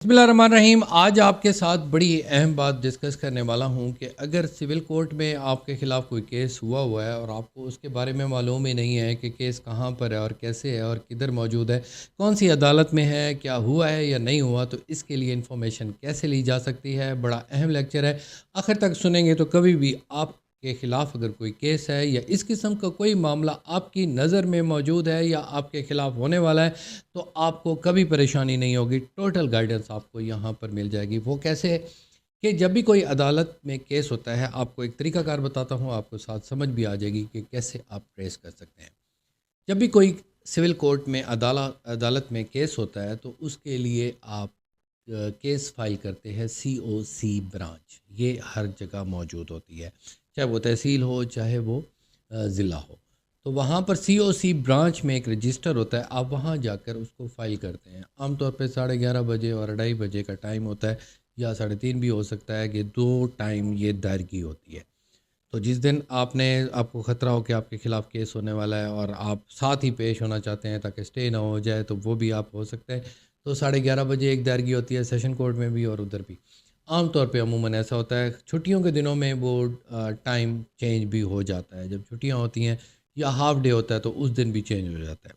बिस्मिल्लाहिर्रहमानिर्रहीम। आज आपके साथ बड़ी अहम बात डिस्कस करने वाला हूं कि अगर सिविल कोर्ट में आपके ख़िलाफ़ कोई केस हुआ है और आपको उसके बारे में मालूम ही नहीं है कि केस कहां पर है और कैसे है और किधर मौजूद है, कौन सी अदालत में है, क्या हुआ है या नहीं हुआ, तो इसके लिए इन्फॉर्मेशन कैसे ली जा सकती है, बड़ा अहम लेक्चर है। आखिर तक सुनेंगे तो कभी भी आप के ख़िलाफ़ अगर कोई केस है या इस किस्म का कोई मामला आपकी नज़र में मौजूद है या आपके ख़िलाफ़ होने वाला है, तो आपको कभी परेशानी नहीं होगी। टोटल गाइडेंस आपको यहाँ पर मिल जाएगी। वो कैसे कि जब भी कोई अदालत में केस होता है, आपको एक तरीक़ाकार बताता हूँ, आपको साथ समझ भी आ जाएगी कि कैसे आप ट्रेस कर सकते हैं। जब भी कोई सिविल कोर्ट में अदालत में केस होता है, तो उसके लिए आप केस फाइल करते हैं COC ब्रांच। ये हर जगह मौजूद होती है, चाहे वो तहसील हो चाहे वो ज़िला हो। तो वहाँ पर COC ब्रांच में एक रजिस्टर होता है, आप वहाँ जाकर उसको फ़ाइल करते हैं। आमतौर पे 11:30 बजे और 2:30 बजे का टाइम होता है, या 3:30 भी हो सकता है कि 2 टाइम ये दायरगी होती है। तो जिस दिन आपको ख़तरा हो कि आपके ख़िलाफ़ केस होने वाला है और आप साथ ही पेश होना चाहते हैं ताकि स्टे ना हो जाए, तो वो भी आप हो सकता है। तो 11:30 बजे एक दायरगी होती है, सेशन कोर्ट में भी और उधर भी। आम तौर पे अमूमन ऐसा होता है। छुट्टियों के दिनों में वो टाइम चेंज भी हो जाता है। जब छुट्टियां होती हैं या हाफ डे होता है, तो उस दिन भी चेंज हो जाता है।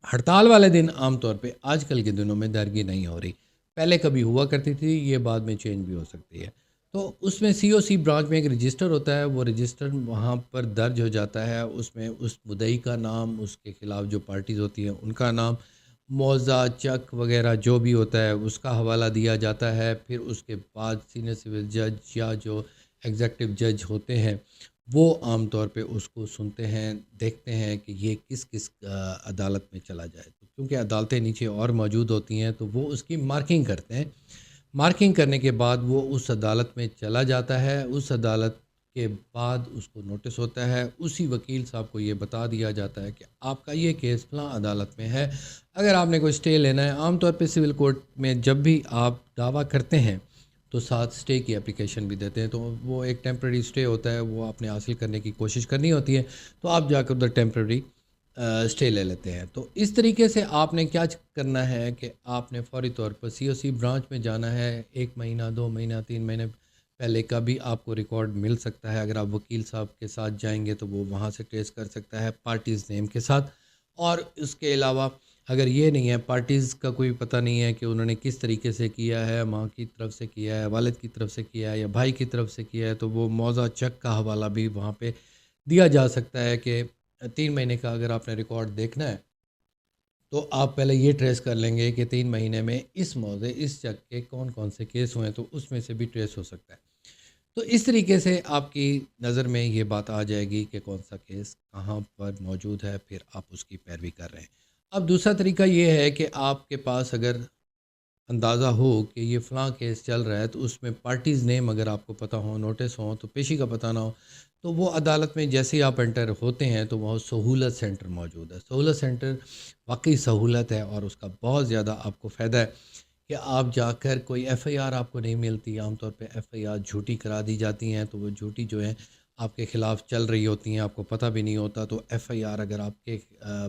हड़ताल वाले दिन आम तौर पे आजकल के दिनों में दायरगी नहीं हो रही। पहले कभी हुआ करती थी, ये बाद में चेंज भी हो सकती है। तो उसमें COC ब्रांच में एक रजिस्टर होता है, वो रजिस्टर वहाँ पर दर्ज हो जाता है। उसमें उस मुद्दई का नाम, उसके ख़िलाफ़ जो पार्टीज़ होती हैं उनका नाम, मुआवजा चेक वगैरह जो भी होता है उसका हवाला दिया जाता है। फिर उसके बाद सीनियर सिविल जज या जो एग्जेक्टिव जज होते हैं, वो आम तौर पे उसको सुनते हैं, देखते हैं कि ये किस किस अदालत में चला जाए। तो क्योंकि अदालतें नीचे और मौजूद होती हैं, तो वो उसकी मार्किंग करते हैं। मार्किंग करने के बाद वो उस अदालत में चला जाता है। उस अदालत के बाद उसको नोटिस होता है, उसी वकील साहब को ये बता दिया जाता है कि आपका ये केस फ़लाँ अदालत में है। अगर आपने कोई स्टे लेना है, आम तौर पे सिविल कोर्ट में जब भी आप दावा करते हैं, तो साथ स्टे की एप्लीकेशन भी देते हैं। तो वो एक टेम्प्रेरी स्टे होता है, वो आपने हासिल करने की कोशिश करनी होती है, तो आप जाकर उधर टेम्प्रेरी स्टे ले लेते हैं। तो इस तरीके से आपने क्या करना है कि आपने फ़ौरी तौर पर COC ब्रांच में जाना है। 1 महीना, 2 महीना, 3 महीने पहले का भी आपको रिकॉर्ड मिल सकता है। अगर आप वकील साहब के साथ जाएंगे, तो वो वहाँ से ट्रेस कर सकता है पार्टीज़ नेम के साथ। और इसके अलावा अगर ये नहीं है, पार्टीज़ का कोई पता नहीं है कि उन्होंने किस तरीके से किया है, माँ की तरफ से किया है, वालिद की तरफ से किया है या भाई की तरफ से किया है, तो वो मुआवजा चेक का हवाला भी वहाँ पे दिया जा सकता है कि 3 महीने का अगर आपने रिकॉर्ड देखना है, तो आप पहले ये ट्रेस कर लेंगे कि 3 महीने में इस मुआवजे, इस चेक के कौन-कौन से केस हुए हैं, तो उसमें से भी ट्रेस हो सकता है। तो इस तरीके से आपकी नज़र में ये बात आ जाएगी कि कौन सा केस कहाँ पर मौजूद है, फिर आप उसकी पैरवी कर रहे हैं। अब दूसरा तरीका ये है कि आपके पास अगर अंदाज़ा हो कि ये फ़लाँ केस चल रहा है, तो उसमें पार्टीज़ नेम अगर आपको पता हो, नोटिस हो, तो पेशी का पता ना हो, तो वो अदालत में जैसे ही आप एंटर होते हैं, तो वहाँ सहूलत सेंटर मौजूद है। सहूलत सेंटर वाक़ई सहूलत है और उसका बहुत ज़्यादा आपको फ़ायदा है कि आप जाकर कोई FIR आपको नहीं मिलती। आमतौर पे FIR झूठी करा दी जाती हैं, तो वो झूठी जो है आपके ख़िलाफ़ चल रही होती हैं, आपको पता भी नहीं होता। तो FIR अगर आपके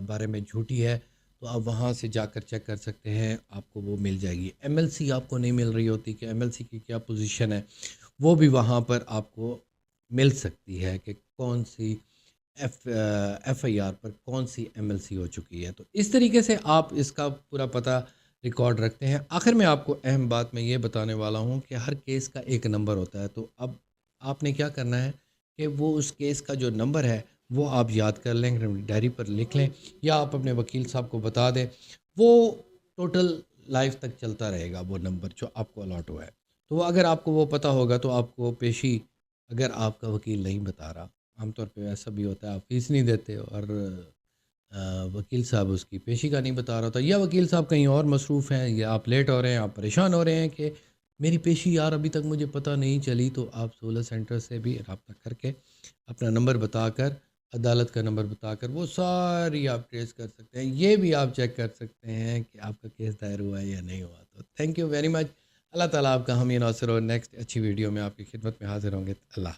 बारे में झूठी है, तो आप वहाँ से जाकर चेक कर सकते हैं, आपको वो मिल जाएगी। MLC आपको नहीं मिल रही होती कि MLC की क्या पोजीशन है, वो भी वहाँ पर आपको मिल सकती है कि कौन सी FIR पर कौन सी MLC हो चुकी है। तो इस तरीके से आप इसका पूरा पता रिकॉर्ड रखते हैं। आखिर में आपको अहम बात मैं ये बताने वाला हूँ कि हर केस का एक नंबर होता है। तो अब आपने क्या करना है कि वो उस केस का जो नंबर है, वो आप याद कर लें, डायरी पर लिख लें, या आप अपने वकील साहब को बता दें। वो टोटल लाइफ तक चलता रहेगा वो नंबर जो आपको अलॉट हुआ है। तो अगर आपको वो पता होगा, तो आपको पेशी अगर आपका वकील नहीं बता रहा, आमतौर पे ऐसा भी होता है, आप फ़ीस नहीं देते और वकील साहब उसकी पेशी का नहीं बता रहा होता, या वकील साहब कहीं और मसरूफ़ हैं, या आप लेट हो रहे हैं, आप परेशान हो रहे हैं कि मेरी पेशी यार अभी तक मुझे पता नहीं चली, तो आप सहूलत सेंटर से भी रब्ता करके अपना नंबर बताकर, अदालत का नंबर बताकर वो सारी आप ट्रेस कर सकते हैं। ये भी आप चेक कर सकते हैं कि आपका केस दायर हुआ है या नहीं हुआ। तो थैंक यू वेरी मच। अल्लाह ताला आपका हामी नासिर, और नेक्स्ट अच्छी वीडियो में आपकी खिदमत में हाज़िर होंगे। अल्लाह।